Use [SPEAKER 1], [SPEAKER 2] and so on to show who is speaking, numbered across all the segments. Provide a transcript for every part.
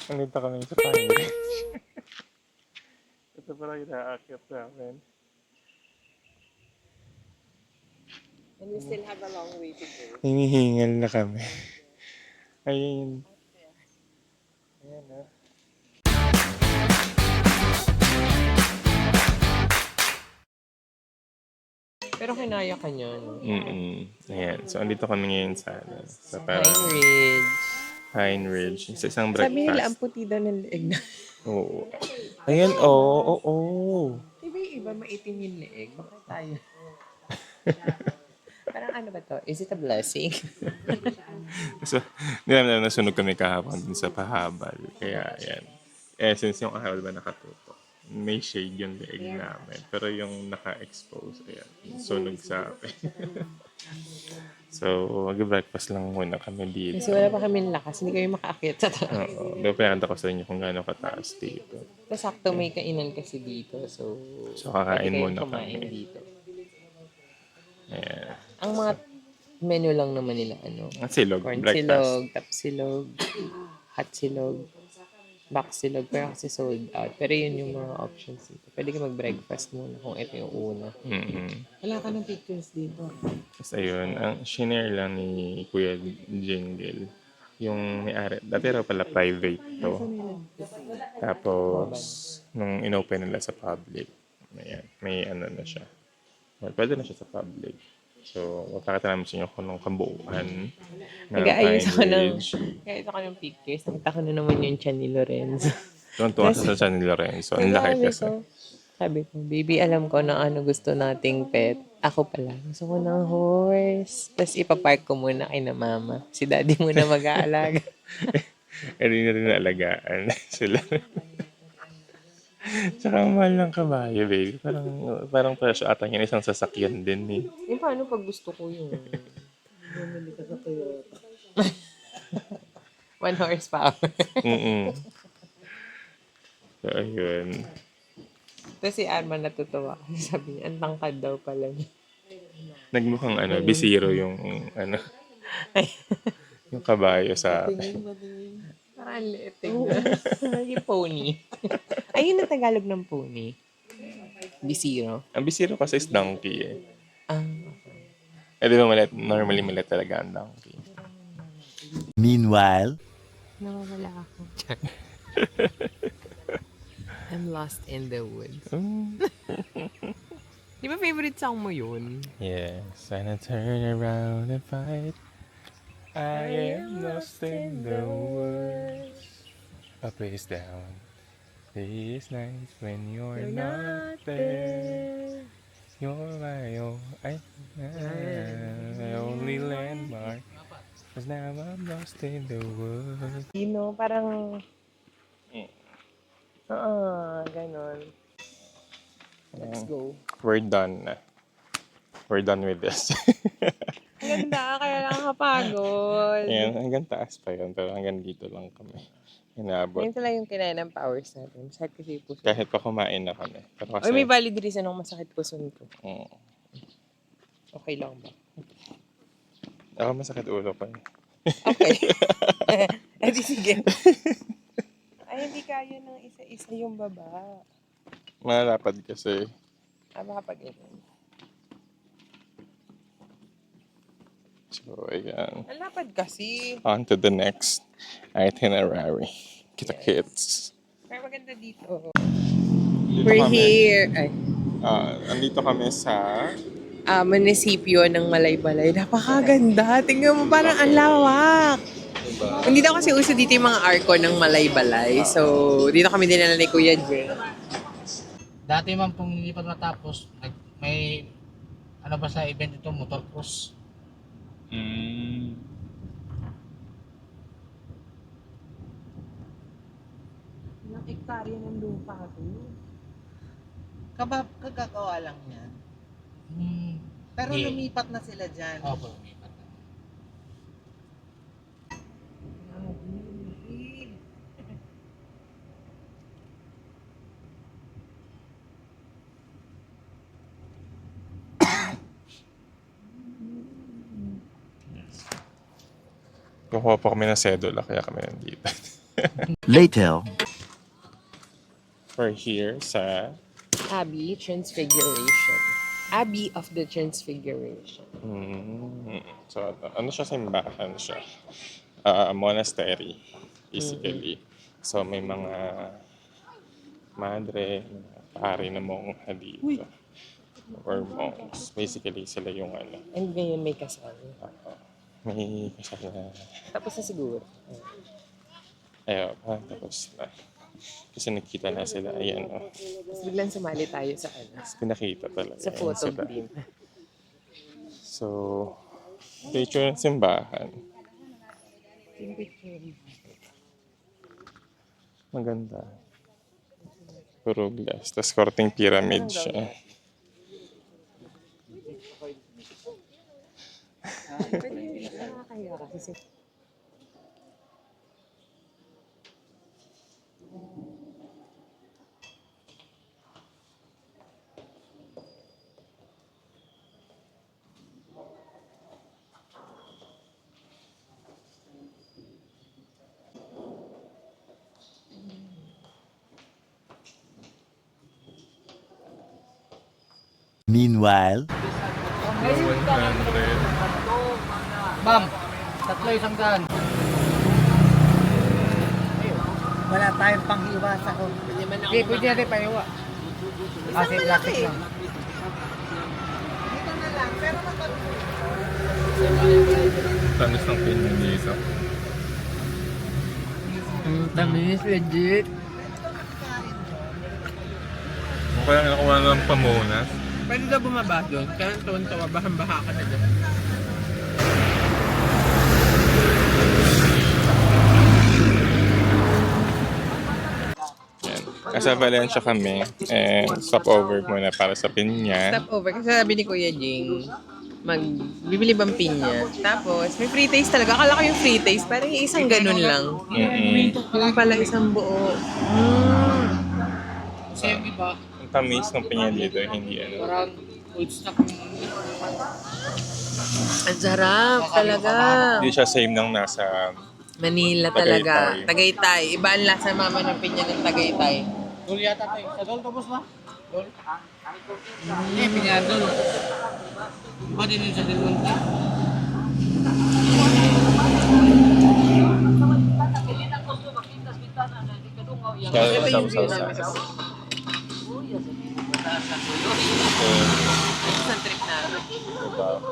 [SPEAKER 1] Nandito kami sa Pine Ridge. Ito pala inaakyat namin.
[SPEAKER 2] And we still have a long way to go.
[SPEAKER 1] Hinihingal na kami. Ayun. Ayan na.
[SPEAKER 2] Pero kinaya ka niya, no?
[SPEAKER 1] Ayan. So, andito kami ngayon sa
[SPEAKER 2] Pine Ridge.
[SPEAKER 1] Pine Ridge. Sa isang
[SPEAKER 2] Sabi nila, ang
[SPEAKER 1] breakfast.
[SPEAKER 2] puti daw ng leeg na.
[SPEAKER 1] Oo. Ayan, oo.
[SPEAKER 2] Diba yung iba maitim yung leeg? Bakit tayo? Parang ano ba to? Is it a blessing?
[SPEAKER 1] So, hindi namin nasunog kami kahapon dun sa pahabal. Kaya, ayan. Since yung pahabal ba nakatutok, may shade yung leeg namin. Pero yung naka-expose, ayan, sunog sa akin. So, mag-breakfast lang muna kami dito.
[SPEAKER 2] Kasi wala pa kami lakas, hindi kami makaakyat sa taas.
[SPEAKER 1] Oo. Pero pinakanta ko sa inyo kung gaano kataas dito.
[SPEAKER 2] Tapos sakto may kainan kasi dito, so
[SPEAKER 1] Kakain
[SPEAKER 2] pwede kayong
[SPEAKER 1] muna
[SPEAKER 2] kumain
[SPEAKER 1] kami.
[SPEAKER 2] dito.
[SPEAKER 1] Ayan.
[SPEAKER 2] Ang mga menu lang naman nila,
[SPEAKER 1] At silog,
[SPEAKER 2] corn
[SPEAKER 1] breakfast.
[SPEAKER 2] silog, tap silog, hot silog, box silog, pero kasi sold out. Pero yun yung mga options dito. Pwede ka mag-breakfast muna kung ito yung una. Wala ka ng pictures dito.
[SPEAKER 1] Tapos ayun, ang shinare lang ni Kuya Jingle, yung may-ari. Dati raw pala private to. Tapos, nung inopen nila sa public, ayan, may ano na siya. Well, pwede na siya sa public. So, magpakita namin sa inyo kung anong kabuuan ng
[SPEAKER 2] Nag-aayos ako
[SPEAKER 1] Pine
[SPEAKER 2] ng,
[SPEAKER 1] Ridge.
[SPEAKER 2] kahit ako ng pictures, nakita ko na naman yung chan ni Lorenzo.
[SPEAKER 1] Tuwan-tuwa siya sa channel Lorenzo. Ang laki kasi.
[SPEAKER 2] Sabi ko, baby, alam ko na ano gusto nating pet. Ako pala, gusto ko ng horse. Tapos ipapark ko muna kay na mama. Si daddy muna mag-aalaga.
[SPEAKER 1] Hindi na rin naalagaan sila. Tsaka ang mahal ng kabayo, baby. Parang presyo ata yung isang sasakyan din eh.
[SPEAKER 2] Yung paano pag gusto ko yun? Bumili ka sa Toyota. 1 horsepower.
[SPEAKER 1] So, ayun.
[SPEAKER 2] Tapos si Arman natutuwa. Sabi niya, ang tangkad daw pala niya.
[SPEAKER 1] Nagmukhang bisiro yung yung kabayo sa atin.
[SPEAKER 2] Parang liit na. Yung pony. Ayun ang Tagalog ng pony. Bisiro.
[SPEAKER 1] Ang bisiro kasi is donkey eh.
[SPEAKER 2] Ah,
[SPEAKER 1] Di ba normally malit talaga ang donkey.
[SPEAKER 3] Meanwhile,
[SPEAKER 2] nawawala ako. I'm lost in the woods. Di ba favorite song mo yun?
[SPEAKER 1] Yes, and I turn around and fight. I am lost in the woods. Up is down. These nights when you're not there. You're my only landmark. Cause now I'm lost in the woods.
[SPEAKER 2] Parang... ganon. Let's go.
[SPEAKER 1] We're done na. We're done with this.
[SPEAKER 2] Ang ganda, kaya lang kapagod.
[SPEAKER 1] Ayan, hanggang taas pa yun. Pero hanggang dito lang kami. Inaabot.
[SPEAKER 2] Ngayon lang yung kinain ng powers natin. Masakit kasi yung puso.
[SPEAKER 1] Kahit pa kumain na kami. Pero kasi,
[SPEAKER 2] Oy, may valid reason akong masakit puso ko. Okay lang ba?
[SPEAKER 1] ako masakit ulo pa.
[SPEAKER 2] Okay. Eh di sige. Ay, hindi kaya ng isa-isa yung baba.
[SPEAKER 1] Malapad kasi.
[SPEAKER 2] Baka pag ganyan.
[SPEAKER 1] So, ayan.
[SPEAKER 2] Ang lapad kasi.
[SPEAKER 1] On to the next itinerary. Kita-kits.
[SPEAKER 2] Pero maganda dito.
[SPEAKER 1] Dito
[SPEAKER 2] We're
[SPEAKER 1] kami.
[SPEAKER 2] here. Ay.
[SPEAKER 1] Andito kami sa...
[SPEAKER 2] Munisipyo ng Malaybalay. Napakaganda. Tingnan mo, parang ang lawak. Hindi daw kasi uso dito yung mga arko ng Malaybalay. So, dito kami dinala ni Kuya Jay.
[SPEAKER 4] Dati man pong hindi pa matapos, may ano ba sa event ito, motor cross.
[SPEAKER 2] Ilang ektarya ng lupa ito.
[SPEAKER 5] Kagagawa lang yan. Pero
[SPEAKER 4] Hindi.
[SPEAKER 5] lumipat na sila dyan.
[SPEAKER 4] Opo, lumipat na.
[SPEAKER 1] Kukuha po kami ng sedula, kaya kami nandito.
[SPEAKER 3] Later.
[SPEAKER 1] We're here sa...
[SPEAKER 2] Abbey Transfiguration. Abbey of the Transfiguration.
[SPEAKER 1] So, ano siya, simbahan siya. Monastery, basically. So, may mga madre, mga pari na mongha dito. Or monks. Basically, sila yung ano.
[SPEAKER 2] And ngayon may kasal.
[SPEAKER 1] May kasal na...
[SPEAKER 2] Tapos na siguro.
[SPEAKER 1] Ayaw pa, tapos na. Kasi nakita na sila, ayan o.
[SPEAKER 2] Tapos biglang sumali tayo sa ano.
[SPEAKER 1] Pinakita talaga.
[SPEAKER 2] Sa
[SPEAKER 1] ayan
[SPEAKER 2] photo
[SPEAKER 1] sila.
[SPEAKER 2] team.
[SPEAKER 1] So, picture ng simbahan. Maganda. Puro glass. Tapos korting pyramid siya.
[SPEAKER 2] Nakakaya kasi
[SPEAKER 3] Meanwhile.
[SPEAKER 1] 100.
[SPEAKER 4] Ma'am, tatlo isang daan.
[SPEAKER 5] Wala tayong panghiwasa ko.
[SPEAKER 4] Hindi, pwede natin paiwa. Kasi plastic lang.
[SPEAKER 5] Dito na lang, pero
[SPEAKER 1] Tamis ng pinya dito.
[SPEAKER 2] tamis, legit.
[SPEAKER 1] Mukha lang nakuha ng pamunas.
[SPEAKER 2] Pwede daw bumaba doon. Kaya tuwan-tawa, bahan-baha ka na doon.
[SPEAKER 1] Yan. Nasa Valencia kami. And stop over muna para sa pinya.
[SPEAKER 2] Stop over. Kasi sabi ni Kuya Jing, bibili bang pinya. Tapos, may free taste talaga. Akala ko yung free taste, parang yung isang ganun lang. Yung pala isang buo.
[SPEAKER 4] Kasi yung iba,
[SPEAKER 1] Ang tamis ng pinya dito, hindi ano.
[SPEAKER 4] parang old stock yung
[SPEAKER 2] Ang sarap talaga.
[SPEAKER 1] Hindi siya same ng nasa...
[SPEAKER 2] Manila talaga.
[SPEAKER 1] Tagaytay.
[SPEAKER 2] Tagaytay. Iba ang lasa mama ng pinya ng Tagaytay.
[SPEAKER 4] Dol yata to eh. Sa Dol, tapos na? Dol? Eh, pinadol. Iba din yun sa Del Monte.
[SPEAKER 1] Siya sausaw sa...
[SPEAKER 2] Isang trip namin.
[SPEAKER 1] Diba?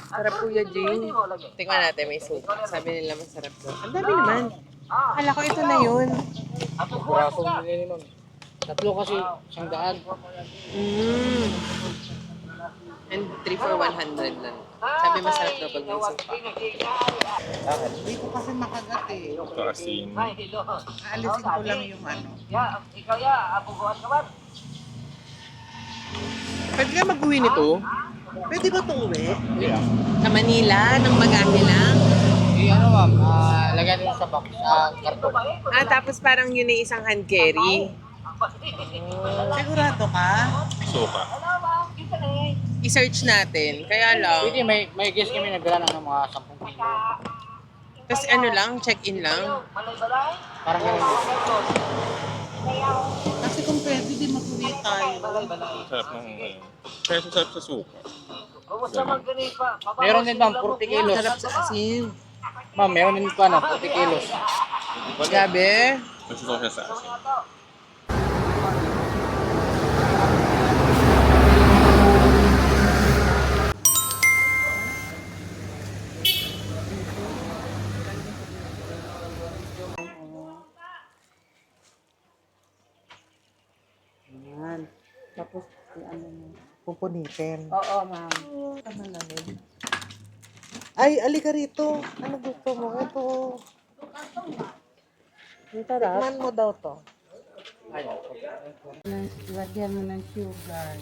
[SPEAKER 2] Sarap Kuya Jing. Tingnan natin, may suka. Sabi nila masarap to. Ang dami naman. Akala ko ito na yun.
[SPEAKER 4] Braso nila ma'am. Tatlo kasi, isang daan.
[SPEAKER 2] And 3 for 100 lang. Sabi masarap daw pag may suka.
[SPEAKER 5] dito kasi makagat eh.
[SPEAKER 1] Ito asin.
[SPEAKER 5] Aalisin ko lang yung ano.
[SPEAKER 2] Pwede ka mag-uwi nito?
[SPEAKER 5] Pwede ba ito uwi?
[SPEAKER 2] Sa Manila, ng bagahe lang.
[SPEAKER 4] Eh, ano ma'am, lagyan nyo sa box, sa karton.
[SPEAKER 2] Tapos parang yun ay isang hand carry.
[SPEAKER 5] Sigurado ka?
[SPEAKER 1] Suka.
[SPEAKER 2] I-search natin. Kaya lang.
[SPEAKER 4] Pwede, may guest kami nagdala ng mga 10 kilo.
[SPEAKER 2] Tapos ano lang, check-in lang.
[SPEAKER 4] Parang ganun.
[SPEAKER 5] Kasi kung pwede, di mag-uwi tayo.
[SPEAKER 1] Sarap ng ano. Kaya sarap sa suka. Ganun.
[SPEAKER 4] Meron din ma'am, 40 kilos.
[SPEAKER 2] Sarap sa asin.
[SPEAKER 4] Ma'am, meron din pa na, 40 kilos.
[SPEAKER 2] Gabi.
[SPEAKER 1] Gusto ko siya sa asin.
[SPEAKER 5] Yan. Tapos, ano mo? Pupunitin. Oo, ma'am. Ay, alika rito. Ano gusto mo? Ito. Tikman mo daw to. Lagyan mo ng sugar.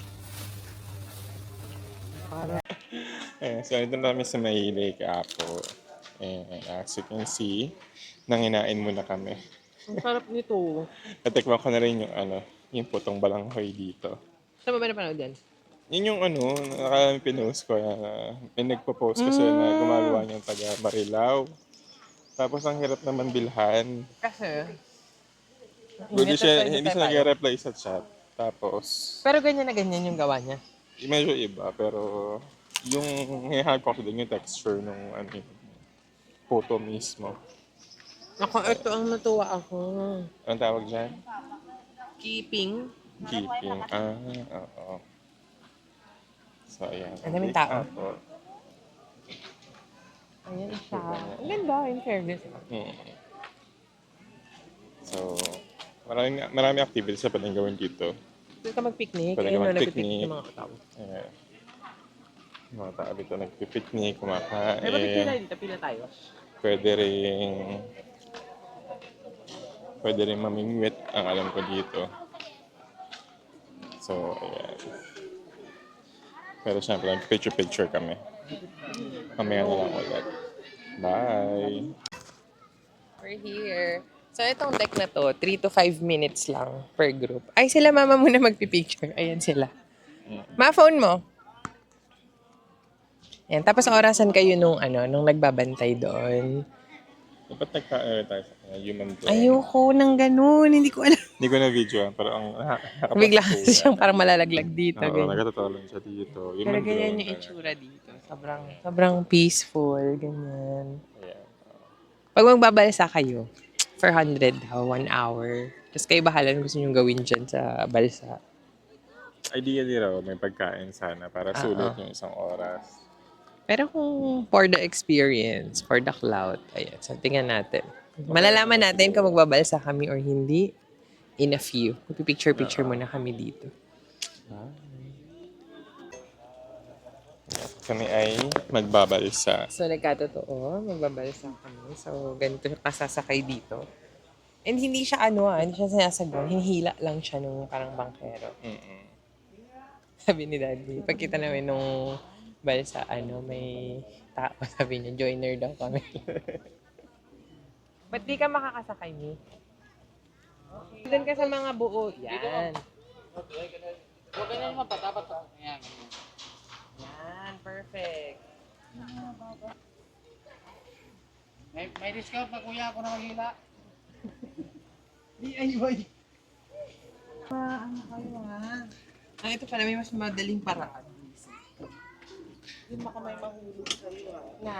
[SPEAKER 1] So ito na kami sa may Lake Apo. As you can see, nanginain muna kami.
[SPEAKER 2] Ang sarap nito.
[SPEAKER 1] Natikman ko na rin yung ano, yung putong balanghoy dito.
[SPEAKER 2] Saan mo ba napanood yan?
[SPEAKER 1] Yun yung ano, pinost ko na may nagpo-post kasi na gumagawa niyang taga Marilao. Tapos ang hirap naman bilhan.
[SPEAKER 2] Kasi,
[SPEAKER 1] Hindi
[SPEAKER 2] init at pwede
[SPEAKER 1] hindi
[SPEAKER 2] tayo
[SPEAKER 1] siya
[SPEAKER 2] tayo.
[SPEAKER 1] nag-reply sa chat. Tapos,
[SPEAKER 2] Pero ganyan na ganyan yung gawa niya.
[SPEAKER 1] medyo iba. Pero, yung hihag ko din yung texture ng photo mismo.
[SPEAKER 2] Ako, ito ang natuwa ako.
[SPEAKER 1] Anong tawag dyan?
[SPEAKER 2] Keeping.
[SPEAKER 1] Keeping. Oo. So, ayan.
[SPEAKER 2] Ang daming tao.
[SPEAKER 1] Apo.
[SPEAKER 2] Ayan siya. Ang ganda, in fairness.
[SPEAKER 1] So, marami activities na pwedeng gawin dito.
[SPEAKER 2] Pwede ka mag-picnic.
[SPEAKER 1] Pwede ka
[SPEAKER 2] Ayun,
[SPEAKER 1] mag-picnic.
[SPEAKER 2] nag-picnic yung mga tao.
[SPEAKER 1] Ayan. Mga tao dito nagpipiknik,
[SPEAKER 2] May barbecue
[SPEAKER 1] kumakain.
[SPEAKER 2] tayo dito. Pila tayo.
[SPEAKER 1] Pwede rin mamingwit ang alam ko dito. So, ayan. Pero syempre, picture kami. Mamaya na lang ulit. Bye!
[SPEAKER 2] We're here. So, itong deck na to, 3 to 5 minutes lang per group. Ay, sila mama muna magpipicture. Ayan sila. Ma, phone mo. Ayan, tapos orasan kayo nung nagbabantay doon.
[SPEAKER 1] Dapat nagka tayo sa kanya, human drone.
[SPEAKER 2] Ayoko nang ganun. Hindi ko alam.
[SPEAKER 1] Hindi ko na video pero ang nakapasok
[SPEAKER 2] Bigla
[SPEAKER 1] ko
[SPEAKER 2] kasi
[SPEAKER 1] yan.
[SPEAKER 2] siyang parang malalaglag dito.
[SPEAKER 1] Oo,
[SPEAKER 2] ganyan.
[SPEAKER 1] nagkatotoo lang siya dito.
[SPEAKER 2] Pero
[SPEAKER 1] Human
[SPEAKER 2] ganyan
[SPEAKER 1] drone
[SPEAKER 2] yung
[SPEAKER 1] talaga.
[SPEAKER 2] itsura dito. Sobrang peaceful. Ganyan.
[SPEAKER 1] Ayan.
[SPEAKER 2] Pag magbabalsa kayo, 400 daw, 1 hour. Tapos kayo bahala kung gusto nyo gawin dyan sa balsa.
[SPEAKER 1] Ideally raw, may pagkain sana para sulit yung isang oras.
[SPEAKER 2] Pero kung for the experience, for the clout, ayan, so tingnan natin. Malalaman natin kung magbabalsa kami or hindi in a few. Picture muna kami dito.
[SPEAKER 1] Kami ay magbabalsa.
[SPEAKER 2] So, nagkatotoo, magbabalsa kami. So, ganito siya kasasakay dito. And hindi siya hindi siya sinasagon. Hinihila lang siya nung parang bangkero. Sabi ni Daddy, pagkita namin nung balsa, may tao. Sabi niya, joiner daw kami. Ba't di ka makakasakay, Mi? Doon ka sa mga buo. Yan.
[SPEAKER 4] Huwag ka na naman patapat pa. Ayan.
[SPEAKER 2] Yan, perfect.
[SPEAKER 4] May discount na kuya ako na maghila.
[SPEAKER 5] DIY. Ano kayo ha?
[SPEAKER 2] Ito pala, may mas madaling paraan.
[SPEAKER 5] Hindi baka may mahulog sa'yo ha.
[SPEAKER 2] Na?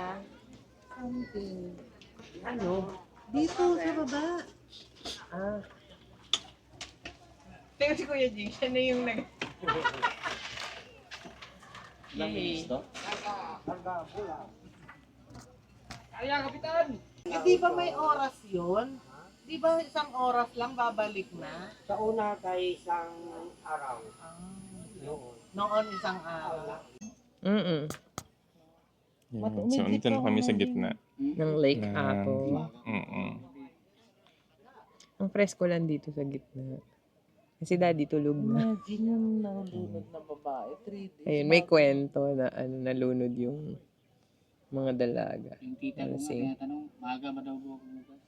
[SPEAKER 5] Something.
[SPEAKER 2] Ano?
[SPEAKER 5] Dito sa baba.
[SPEAKER 2] Tingnan si Kuya Jing, siya na yung nag...
[SPEAKER 4] Ilang minutes to?
[SPEAKER 2] Kaya, Kapitan!
[SPEAKER 5] Hindi ba may oras yun? Di ba isang oras lang babalik na?
[SPEAKER 4] Sa una kay isang araw.
[SPEAKER 5] Noon isang araw.
[SPEAKER 2] Mm-mm.
[SPEAKER 1] Yan. So, nandito na kami sa gitna.
[SPEAKER 2] Ng Lake Apo. Ang presko lang dito sa gitna. Kasi Daddy tulog na.
[SPEAKER 5] Imagine yung nalunod na babae. 3 days.
[SPEAKER 2] Ayun, may kwento na nalunod yung mga dalaga.
[SPEAKER 4] Yung tita ko nga
[SPEAKER 2] Lasing.
[SPEAKER 4] tinatanong, maaga ba daw bukas bukas?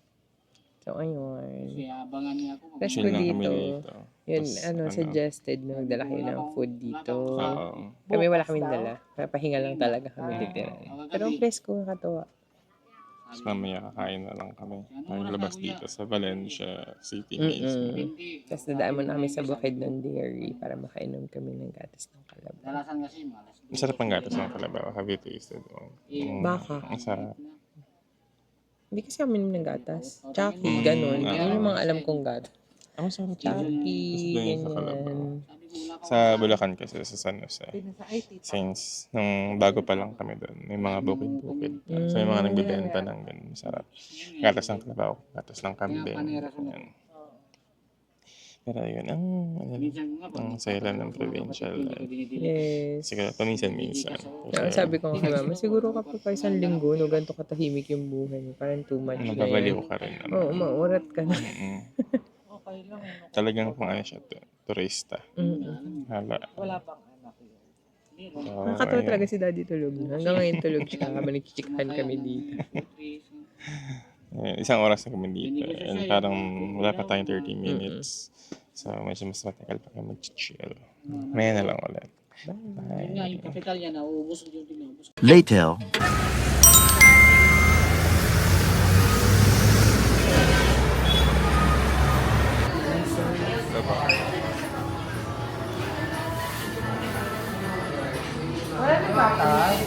[SPEAKER 2] So, ayun.
[SPEAKER 4] Kasi abangan niya ako.
[SPEAKER 2] Fresh
[SPEAKER 1] Chill
[SPEAKER 2] ko
[SPEAKER 1] lang kami
[SPEAKER 2] dito.
[SPEAKER 1] dito.
[SPEAKER 2] Yun,
[SPEAKER 1] Tas,
[SPEAKER 2] suggested na magdala kayo ng food dito.
[SPEAKER 1] Oo.
[SPEAKER 2] Kami wala kaming dala. Papahinga lang talaga kami titira. Pero ang presko, nakatawa.
[SPEAKER 1] Tapos mamaya kakain na lang kami. Ang labas dito sa Valencia City mismo.
[SPEAKER 2] Tapos dadaan mo na kami sa bukid ng dairy para makainom kami ng gatas ng kalabaw.
[SPEAKER 4] Dalasan kasi malas.
[SPEAKER 1] Masarap ang gatas ng kalabaw. Have you tasted?
[SPEAKER 2] Baka.
[SPEAKER 1] Ang sarap.
[SPEAKER 2] Hindi kasi kami ng gatas. Chucky, ganun. Yun yung mga alam kong gatas.
[SPEAKER 1] Ang sarap yun.
[SPEAKER 2] Chucky,
[SPEAKER 1] Mas doon yung sa kalabaw.
[SPEAKER 2] ganyan.
[SPEAKER 1] Sa Bulacan kasi, sa San Jose.
[SPEAKER 5] Ay, tita.
[SPEAKER 1] Since nung bago pa lang kami doon, may mga bukid-bukid. So may mga nagbibenta ng ganun. Masarap. Gatas ng kalabaw, gatas ng kambing. Ganyan. Pero yun, ang saya lang ng provincial life.
[SPEAKER 2] Yes.
[SPEAKER 1] Siguro, paminsan-minsan.
[SPEAKER 2] Kaya sabi ko nga kay mama, siguro kapag pa isang linggo, no, ganito katahimik yung buhay mo. Parang too much na
[SPEAKER 1] Mababaliw
[SPEAKER 2] yan.
[SPEAKER 1] ka rin.
[SPEAKER 2] Oo, maurat ka na.
[SPEAKER 5] Okay lang.
[SPEAKER 1] Talagang kung ano siya, turista. Hala.
[SPEAKER 5] Wala pang anak yun.
[SPEAKER 1] So,
[SPEAKER 2] Nakakatawa
[SPEAKER 1] ayun.
[SPEAKER 2] talaga si Daddy tulog na. Hanggang ngayon tulog siya habang nagchichikahan kami dito.
[SPEAKER 1] Isang oras na kami dito. And parang wala pa tayong 30 minutes. So, medyo mas matagal pa kami mag-chill. Maya na lang ulit.
[SPEAKER 4] Yun nga, yung kapital niya, nauubos yung tinubos.
[SPEAKER 3] Later.
[SPEAKER 5] gatas.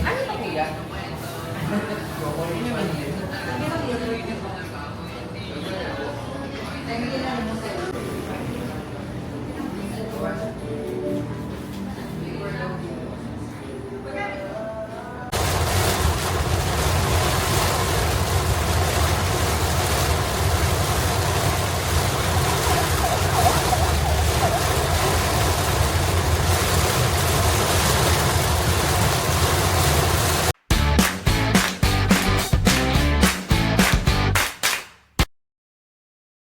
[SPEAKER 3] Ano ba yan?